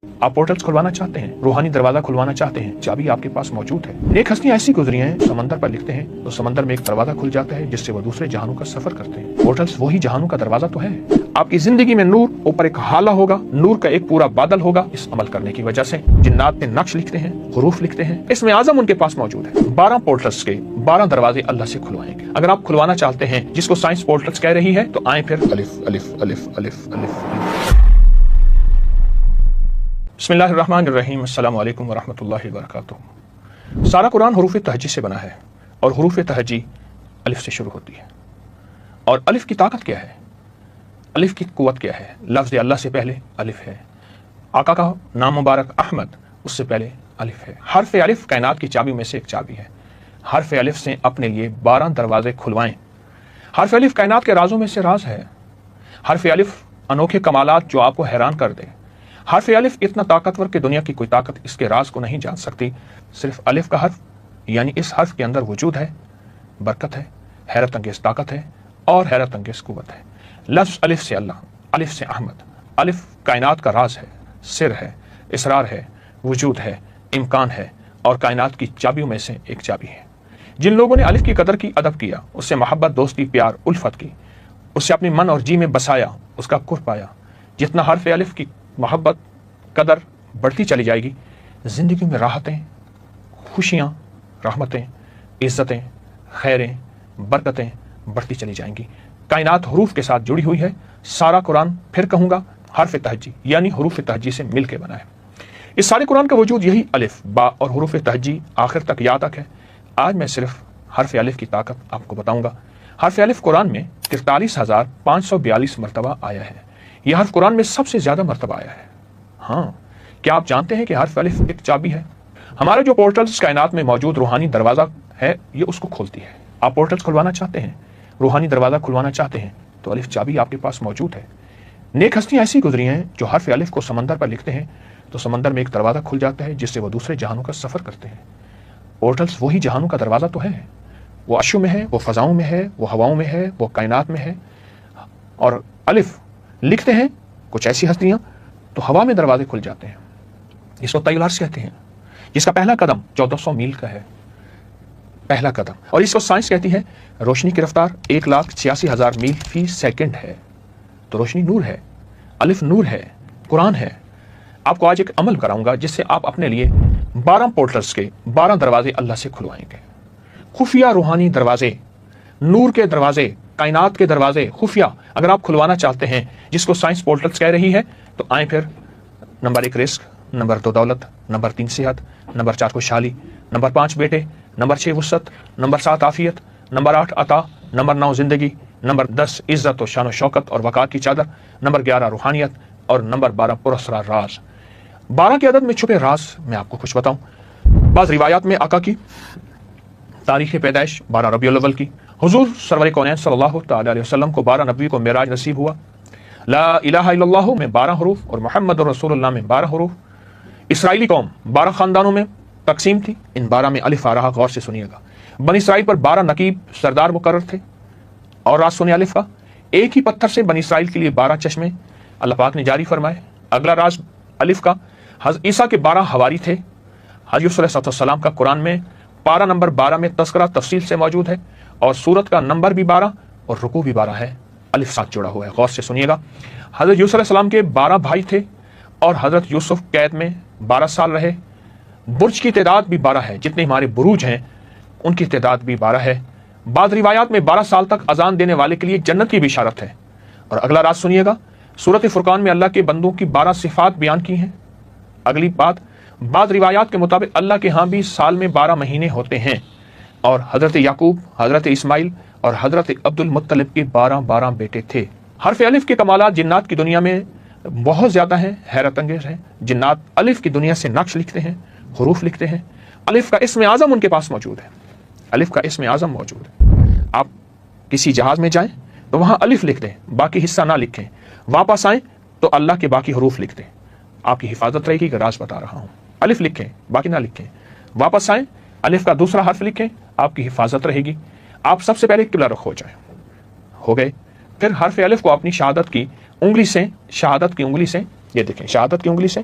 आप पोर्टल्स खुलवाना चाहते हैं, रूहानी दरवाजा खुलवाना चाहते हैं, चाबी आपके पास मौजूद है। एक हस्तियां ऐसी गुजरी हैं, समंदर पर लिखते हैं तो समंदर में एक दरवाजा खुल जाता है जिससे वो दूसरे जहानों का सफर करते हैं। पोर्टल्स वही जहानों का दरवाजा तो है। आपकी जिंदगी में नूर, ऊपर एक हाला होगा, नूर का एक पूरा बादल होगा। इस अमल करने की वजह से जिन्नात में नक्श लिखते हैं, हुरूफ लिखते हैं, इसमें आजम उनके पास मौजूद है। 12 पोर्टल्स के 12 दरवाजे अल्लाह से खुलवाएंगे। अगर आप खुलवाना चाहते हैं जिसको साइंस पोर्टल्स कह रही है, तो आए फिर अलिफ अलिफ अलिफ अलिफ अलिफ। बिस्मिल्लाहिर्रहमानिर्रहीम, अस्सलामु अलैकुम वरहमतुल्लाहि वबरकातुहू। सारा कुरान हुरूफ तहजी से बना है और हुरूफ तहजी अलिफ से शुरू होती है। और अलिफ की ताकत क्या है, अलिफ की कुव्वत क्या है? लफ्ज़ अल्लाह से पहले अलिफ है, आका का नाम मुबारक अहमद, उससे पहले अलिफ है। हर्फ अलिफ कायनात की चाबी में से एक चाबी है। हर्फ अलिफ से अपने लिए 12 दरवाजे खुलवाएं। हर्फ अलिफ कायनात के राजों में से राज है। हर्फ अलिफ अनोखे कमालात जो आपको हैरान कर दे। हर्फ अलिफ इतना ताकतवर कि दुनिया की कोई ताकत इसके राज को नहीं जान सकती। सिर्फ अलिफ का हर्फ, यानी इस हर्फ के अंदर वजूद है, बरकत है, हैरत अंगेज ताकत है और हैरत अंगेज कुव्वत है। लफ्ज़ अलिफ से अल्लाह, अलिफ से अहमद। अलिफ कायनात का राज है, सिर है, इसरार है, वजूद है, इम्कान है और कायनात की चाबियों में से एक चाबी है। जिन लोगों ने अलिफ की कदर की, अदब किया, उससे मोहब्बत, दोस्ती, प्यार, उल्फत की, उससे अपने मन और जी में बसाया, उसका कुर्ब पाया, जितना हर्फ अलिफ की मोहब्बत, कदर बढ़ती चली जाएगी, ज़िंदगी में राहतें, खुशियाँ, रहमतें, इज़्ज़तें, खैरें, बरकतें बढ़ती चली जाएंगी। कायनात हुरूफ के साथ जुड़ी हुई है। सारा कुरान, फिर कहूँगा, हर्फ तहजी यानी हुरूफ तहजी से मिल के बना है। इस सारे कुरान का वजूद यही अलिफ, बा और हुरूफ तहजी आखिर तक या तक है। आज मैं सिर्फ हर्फ अलिफ की ताकत आपको बताऊँगा। हर्फ अलिफ कुरान में 43,542 मरतबा आया है। यह हर्फ कुरान में सबसे ज्यादा मरतबा आया है। हाँ, क्या आप जानते हैं कि हर्फ अलिफ एक चाबी है? हमारे जो पोर्टल्स कायनात में मौजूद रूहानी दरवाजा है, ये उसको खोलती है। आप पोर्टल्स खुलवाना चाहते हैं, रूहानी दरवाजा खुलवाना चाहते हैं, तो अलिफ चाबी आपके पास मौजूद है। नेक हस्तियां ऐसी गुजरी हैं जो हर्फ अलिफ को समंदर पर लिखते हैं तो समंदर में एक दरवाजा खुल जाता है जिससे वो दूसरे जहानों का सफर करते हैं। पोर्टल्स वही जहानों का दरवाजा तो है। वो अर्शों में है, वो फजाओं में है, वो हवाओं में है, वो कायनात में है। और अलिफ लिखते हैं कुछ ऐसी हस्तियां तो हवा में दरवाजे खुल जाते हैं। इसको तयल अर्श कहते हैं, जिसका पहला कदम 1400 मील का है, पहला कदम। और इसको साइंस कहती है रोशनी की रफ्तार 1,86,000 मील फी सेकंड है। तो रोशनी नूर है, अलिफ नूर है, कुरान है। आपको आज एक अमल कराऊंगा जिससे आप अपने लिए 12 पोर्टल्स के 12 दरवाजे अल्लाह से खुलवाएंगे। खुफिया रूहानी दरवाजे, नूर के दरवाजे, कायनात के दरवाजे, खुफिया अगर आप खुलवाना चाहते हैं जिसको साइंस पोर्टल्स कह रही है, तो आए फिर। नंबर 1 रिस्क, नंबर 2 दौलत, नंबर 3 सेहत, नंबर 4 खुशहाली, नंबर 5 बेटे, नंबर 6 वुसअत, नंबर 7 आफियत, नंबर 8 अता, नंबर 9 जिंदगी, नंबर 10 इज्जत और शान व शौकत और वक़ार की चादर, नंबर 11 रूहानियत और नंबर 12 पुरस्कार राज। 12 के अदद में छुपे राज मैं आपको कुछ बताऊं। बाज़ रिवायात में आका की तारीख़ पैदाइश 12 रबीउल अव्वल की, हुजूर सरवर कौनैन सल्लल्लाहु तआला अलैहि वसल्लम को 12 नबी को मेराज नसीब हुआ। ला इलाहा इल्लल्लाह में 12 हरूफ और मोहम्मद रसूलुल्लाह में 12 हरूफ। इसराइली कौम 12 खानदानों में तकसीम थी। इन 12 में अलिफ आ रहा, गौर से सुनिएगा। बनी इसराइल पर 12 नकीब सरदार मुकर्रर थे। और राज सुने अलिफ का, एक ही पत्थर से बनी इसराइल के लिए 12 चश्मे अल्लाह पाक ने जारी फरमाए। अगला राज अलिफ का, हज़रत ईसा के 12 हवारी थे। हज़रत यूसुफ अलैहिस्सलाम का कुरान में पारा नंबर 12 में तस्करा तफसील से मौजूद है और सूरत का नंबर भी 12 और रुकू भी 12 है। अलिफ साथ जुड़ा हुआ है, गौर से सुनिएगा। हज़रत यूसुफ अलैहिस्सलाम के 12 भाई थे और हज़रत यूसुफ कैद में 12 साल रहे। बुर्ज की तादाद भी 12 है, जितने हमारे बुरूज हैं उनकी तादाद भी 12 है। बाद रिवायात में 12 साल तक अजान देने वाले के लिए जन्नत की बिशारत है। और अगला राज सुनिएगा, सूरत फुरकान में अल्लाह के बंदों की 12 सिफात बयान की हैं। अगली बात, बाद रिवायात के मुताबिक अल्लाह के यहाँ भी साल में 12 महीने होते हैं और हज़रत याकूब, हज़रत इस्माइल और हज़रत अब्दुल मुत्तलिब के 12 बेटे थे। हर्फ अलिफ के कमालात जिन्नात की दुनिया में बहुत ज़्यादा हैं, हैरत अंगेज हैं। जिन्नात अलिफ की दुनिया से नक्श लिखते हैं, हुरूफ लिखते हैं। अलिफ का इस्म आज़म उनके पास मौजूद है। अलिफ का इस्म आज़म मौजूद है। आप किसी जहाज़ में जाएं तो वहाँ अलिफ लिख दें, बाकी हिस्सा ना लिखें। वापस आएँ तो अल्लाह के बाकी हुरूफ लिख दें, आपकी हिफाजत रहेगी। राज बता रहा हूँ, अलिफ लिखें, बाकी ना लिखें। वापस आएँ, अलिफ का दूसरा हर्फ लिखें, आपकी हिफाजत रहेगी। आप सबसे पहले किबला रुख हो जाए, हो गए। फिर हर्फ अलिफ को अपनी शहादत की उंगली से, शहादत की उंगली से, ये देखें शहादत की उंगली से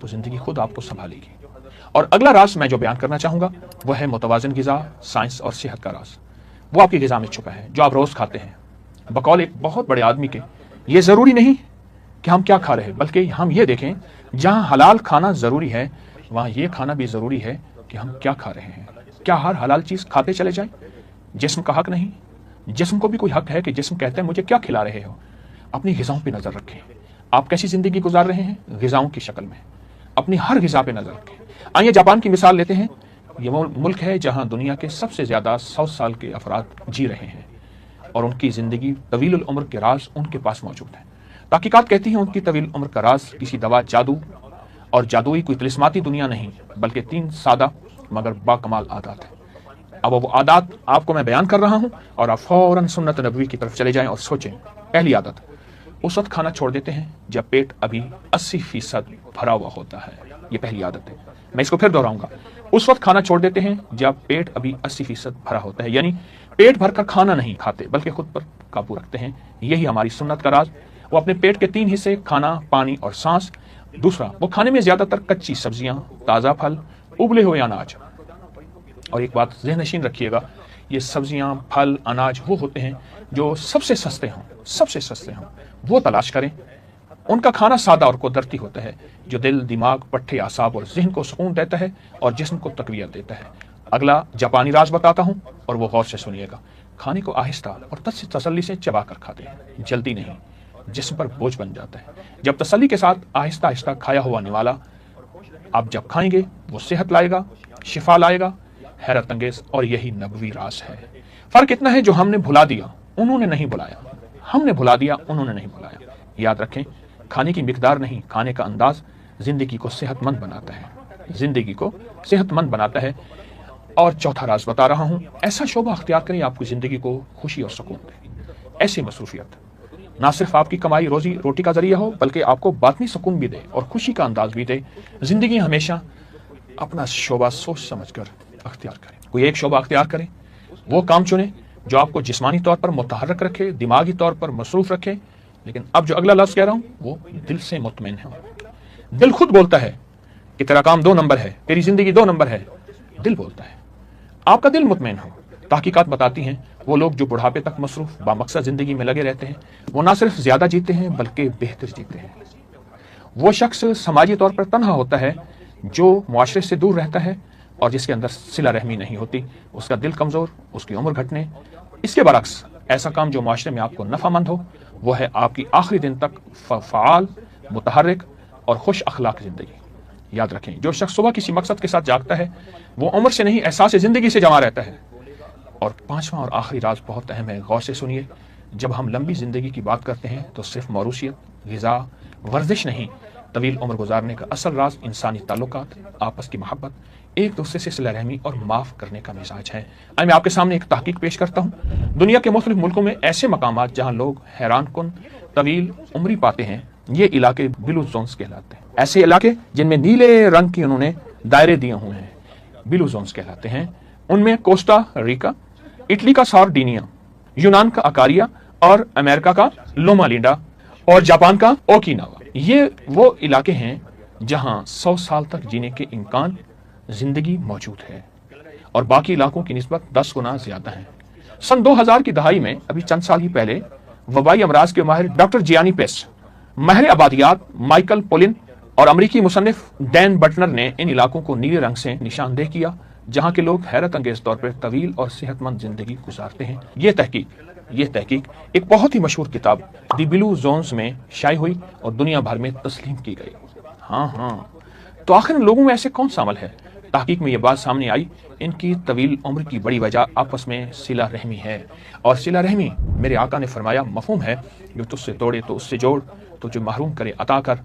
तो ज़िंदगी खुद आपको संभालेगी। और अगला राज मैं जो बयान करना चाहूँगा वह है मुतवाज़िन ग़िज़ा, साइंस और सेहत का राज। वो आपकी ग़िज़ा में छुपा है जो आप रोज़ खाते हैं। बकौल एक बहुत बड़े आदमी के, ये ज़रूरी नहीं कि हम क्या खा रहे हैं, बल्कि हम ये देखें जहाँ हलाल खाना ज़रूरी है वहाँ ये खाना भी ज़रूरी है कि हम क्या खा रहे हैं। क्या हर हलाल चीज़ खाते चले जाएं? जिस्म का हक नहीं? जिस्म को भी कोई हक है कि जिस्म कहते हैं मुझे क्या खिला रहे हो। अपनी ग़िज़ाओं पे नज़र रखें। आप कैसी ज़िंदगी गुजार रहे हैं ग़िज़ाओं की शक्ल में। अपनी हर ग़िज़ा पे नज़र रखें। आइए जापान की मिसाल लेते हैं। ये वो मुल्क है जहाँ दुनिया के सबसे ज़्यादा 100 साल के अफराद जी रहे हैं और उनकी ज़िंदगी तवील उम्र के राज उनके पास मौजूद है। तहकीकात कहती हैं उनकी तवील उम्र का राज किसी दवा, जादू और जादुई कोई तिलिस्माती दुनिया नहीं, बल्कि 3 सादा मगर बाकमाल आदात है। अब वो आदात आपको मैं बयान कर रहा हूँ और आप फौरन सुन्नत नबवी की तरफ चले जाएं और सोचें। पहली आदत, उस वक्त खाना छोड़ देते हैं जब पेट अभी 80% भरा हुआ होता है। ये पहली आदत है। मैं इसको फिर दोहराऊंगा। उस वक्त खाना छोड़ देते हैं जब पेट अभी 80% भरा होता है, यानी पेट भरकर खाना नहीं खाते बल्कि खुद पर काबू रखते हैं। यही हमारी सुन्नत का राज। वो अपने पेट के 3 हिस्से, खाना, पानी और सांस। दूसरा, वो खाने में ज्यादातर कच्ची सब्जियां, ताज़ा फल, उबले हुए अनाज। और एक बात ज़हन नशीन रखिएगा, ये सब्जियां, फल, अनाज वो होते हैं जो सबसे सस्ते हों, वो तलाश करें। उनका खाना सादा और कुदरती होता है जो दिल, दिमाग, पट्टे, आसाब और जहन को सुकून देता है और जिस्म को तकवीत देता है। अगला जापानी राज बताता हूँ और वो गौर से सुनिएगा। खाने को आहिस्ता और तसल्ली से चबा कर खाते हैं, जल्दी नहीं, जिस्म पर बोझ बन जाता है। जब तसल्ली के साथ आहिस्ता आहिस्ता खाया हुआ निवाला आप जब खाएंगे वो सेहत लाएगा, शिफा लाएगा, हैरत अंगेज। और यही नबवी राज है। फर्क इतना है जो हमने भुला दिया, उन्होंने नहीं भुलाया। हमने भुला दिया, उन्होंने नहीं भुलाया। याद रखें, खाने की मिकदार नहीं, खाने का अंदाज जिंदगी को सेहतमंद बनाता है। और चौथा राज बता रहा हूं, ऐसा शोबा अख्तियार करें आपकी जिंदगी को खुशी और सुकून दे। ऐसी मसरूफियत ना सिर्फ आपकी कमाई रोजी रोटी का जरिया हो, बल्कि आपको बातनी सुकून भी दे और खुशी का अंदाज भी दे। जिंदगी हमेशा अपना शोबा सोच समझ कर अख्तियार करें। कोई एक शोबा अख्तियार करें, वो काम चुने जो आपको जिस्मानी तौर पर मुतहर्रिक रखे, दिमागी तौर पर मसरूफ रखे। लेकिन अब जो अगला लफ्ज़ कह रहा हूं वो दिल से मुतमईन है। दिल खुद बोलता है कि तेरा काम 2 नंबर है, तेरी जिंदगी 2 नंबर है। दिल बोलता है, आपका दिल मुतमईन हो। तहकीकात बताती हैं वो लोग जो बुढ़ापे तक मसरूफ बामकसद जिंदगी में लगे रहते हैं वो ना सिर्फ ज्यादा जीते हैं बल्कि बेहतर जीते हैं। वो शख्स समाजी तौर पर तन्हा होता है जो मुआशरे से दूर रहता है और जिसके अंदर सिला रहमी नहीं होती। उसका दिल कमजोर, उसकी उम्र घटने। इसके बरक्स ऐसा काम जो मुआशरे में आपको नफामंद हो वो है आपकी आखिरी दिन तक फ़आल, मुतहर्रिक और खुश अखलाक जिंदगी। याद रखें, जो शख्स सुबह किसी मकसद के साथ जागता है वो उम्र से नहीं, एहसास जिंदगी से जमा रहता है। और 5वां और आखिरी राज बहुत अहम है, गौर से सुनिए। जब हम लंबी जिंदगी की बात करते हैं तो सिर्फ मौरूसियत, ग़िज़ा, वर्जिश नहीं, तवील उम्र गुजारने का असल राज इंसानी ताल्लुकात, आपस की मोहब्बत, एक दूसरे से सिला रहमी और माफ़ करने का मिजाज है। मैं आपके सामने एक तहकीक पेश करता हूँ। दुनिया के मुख्तलिफ मुल्कों में ऐसे मकामात जहाँ लोग हैरान कुन तवील उम्री पाते हैं, ये इलाके ब्लू जोन्स कहलाते हैं। ऐसे इलाके जिनमें नीले रंग की उन्होंने दायरे दिए हुए हैं ब्लू जोन्स कहलाते हैं। उनमें कोस्टा रिका, इटली का सार्डिनिया, यूनान का अकारिया और अमेरिका का लोमा लिंडा और जापान का ओकिनावा। ये वो इलाके हैं जहां 100 साल तक जीने के इम्कान जिंदगी मौजूद है और बाकी इलाकों की निस्बत 10 गुना ज्यादा है। सन 2000 की दहाई में, अभी चंद साल ही पहले, वबाई अमराज के माहिर डॉक्टर जियानी पेस, माहिर आबादियात माइकल पोलिन और अमरीकी मुसन्निफ डैन बटनर ने इन इलाकों को नीले रंग से निशानदेह किया जहां के लोग हैरत अंगेज तौर पर तवील और सेहतमंद जिंदगी गुजारते हैं। ये तहकीक एक बहुत ही मशहूर किताब दी ब्लू जोन्स में शाये हुई और दुनिया भर में तस्लीम की गई। हाँ, तो आखिर इन लोगों में ऐसे कौन सा अमल है? तहकीक में ये बात सामने आई, इनकी तवील उम्र की बड़ी वजह आपस में सिला रहमी है। और सिला रहमी, मेरे आका ने फरमाया, मफहूम है, जो तुझसे तोड़े तो उससे जोड़, तो जो महरूम करे अता कर,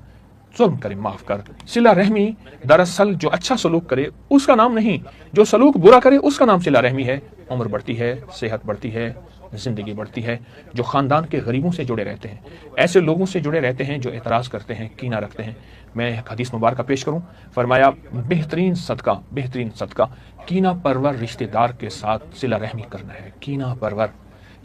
जुल्म करे माफ कर। सिला रहमी दरअसल जो अच्छा सलूक करे उसका नाम नहीं, जो सलूक बुरा करे उसका नाम सिला रहमी है। उम्र बढ़ती है, सेहत बढ़ती है, जिंदगी बढ़ती है। जो खानदान के गरीबों से जुड़े रहते हैं, ऐसे लोगों से जुड़े रहते हैं जो एतराज़ करते हैं, कीना रखते हैं। मैं एक हदीस मुबारक पेश करूं, फरमाया, बेहतरीन सदका कीना परवर रिश्तेदार के साथ सिला रहमी करना है। कीना परवर,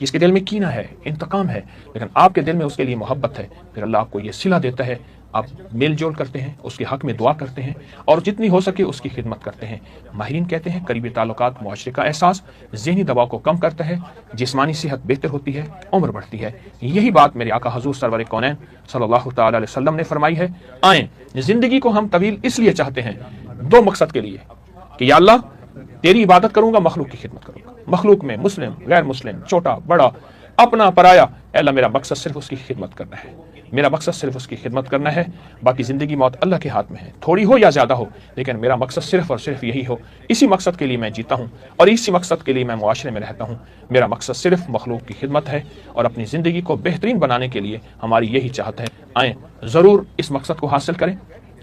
जिसके दिल में कीना है, इंतकाम है, लेकिन आपके दिल में उसके लिए मोहब्बत है, फिर अल्लाह आपको ये सिला देता है, آپ میل جول کرتے ہیں، اس کے حق میں دعا کرتے ہیں اور جتنی ہو سکے اس کی خدمت کرتے ہیں۔ ماہرین کہتے ہیں قریبی تعلقات معاشرے کا احساس، ذہنی دباؤ کو کم کرتا ہے، جسمانی صحت بہتر ہوتی ہے، عمر بڑھتی ہے۔ یہی بات میرے آقا حضور سرور کونین صلی اللہ تعالی علیہ وسلم نے فرمائی ہے۔ آئیں، زندگی کو ہم طویل اس لیے چاہتے ہیں، دو مقصد کے لیے کہ یا اللہ تیری عبادت کروں گا، مخلوق کی خدمت کروں گا، مخلوق میں مسلم غیر مسلم چھوٹا بڑا اپنا پرایا، اے اللہ میرا مقصد صرف اس کی خدمت کرنا ہے، میرا مقصد صرف اس کی خدمت کرنا ہے۔ باقی زندگی موت اللہ کے ہاتھ میں ہے، تھوڑی ہو یا زیادہ ہو، لیکن میرا مقصد صرف اور صرف یہی ہو۔ اسی مقصد کے لیے میں جیتا ہوں اور اسی مقصد کے لیے میں معاشرے میں رہتا ہوں۔ میرا مقصد صرف مخلوق کی خدمت ہے اور اپنی زندگی کو بہترین بنانے کے لیے ہماری یہی چاہت ہے۔ آئیں ضرور اس مقصد کو حاصل کریں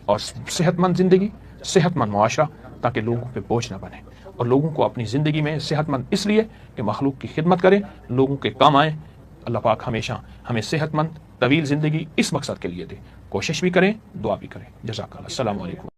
اور صحت مند زندگی، صحت مند معاشرہ، تاکہ لوگوں پہ بوجھ نہ بنے، اور لوگوں کو اپنی زندگی میں صحت مند اس لیے کہ مخلوق کی خدمت کریں، لوگوں کے کام آئیں۔ اللہ پاک ہمیشہ ہمیں صحت مند طویل زندگی اس مقصد کے لیے دے۔ کوشش بھی کریں، دعا بھی کریں۔ جزاک اللہ۔ السلام علیکم۔